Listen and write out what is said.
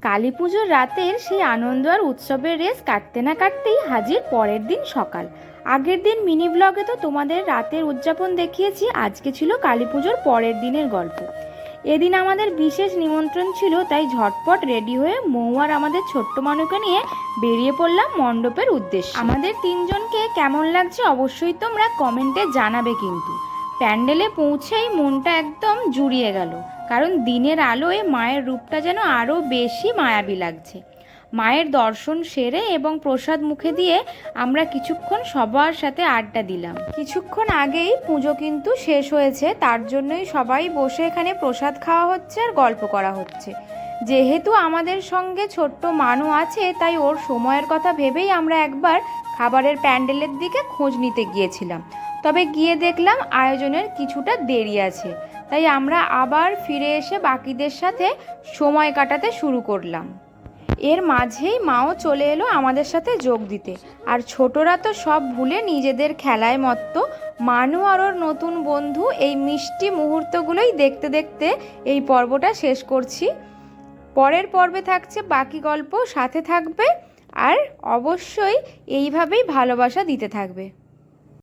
কালী পুজোর রাতের সেই আনন্দ আর উৎসবের রেশ কাটতে না কাটতেই হাজির পরের দিন সকাল। আগের দিন মিনি ব্লগে তো তোমাদের রাতের উদযাপন দেখিয়েছি, আজকে ছিল কালী পুজোর পরের দিনের গল্প। এদিন আমাদের বিশেষ নিমন্ত্রণ ছিল, তাই ঝটপট রেডি হয়ে মৌ আর আমাদের ছোট্ট মানুকে নিয়ে বেরিয়ে পড়লাম মণ্ডপের উদ্দেশ্যে। আমাদের তিনজনকে কেমন লাগছে অবশ্যই তোমরা কমেন্টে জানাবে। কিন্তু প্যান্ডেলে পৌঁছেই মনটা একদম জুড়িয়ে গেল, কারণ দিনের আলোয় মায়ের রূপটা যেন আরও বেশি মায়াবী লাগছে। মায়ের দর্শন সেরে এবং প্রসাদ মুখে দিয়ে আমরা কিছুক্ষণ সবার সাথে আড্ডা দিলাম। কিছুক্ষণ আগেই পুজো কিন্তু শেষ হয়েছে, তার জন্যই সবাই বসে এখানে প্রসাদ খাওয়া হচ্ছে আর গল্প করা হচ্ছে। যেহেতু আমাদের সঙ্গে ছোট্ট মানু আছে, তাই ওর সময়ের কথা ভেবেই আমরা একবার খাবারের প্যান্ডেলের দিকে খোঁজ নিতে গিয়েছিলাম। তবে গিয়ে দেখলাম আয়োজনের কিছুটা দেরি আছে, তাই আমরা আবার ফিরে এসে বাকিদের সাথে সময় কাটাতে শুরু করলাম। এর মাঝেই মাও চলে এলো আমাদের সাথে যোগ দিতে, আর ছোটরা তো সব ভুলে নিজেদের খেলায় মত্ত। মানু আর ওর নতুন বন্ধু এই মিষ্টি মুহূর্তগুলোই দেখতে দেখতে এই পর্বটা শেষ করছি। পরের পর্বে থাকছে বাকি গল্প, সাথে থাকবে আর অবশ্যই এইভাবেই ভালোবাসা দিতে থাকবে।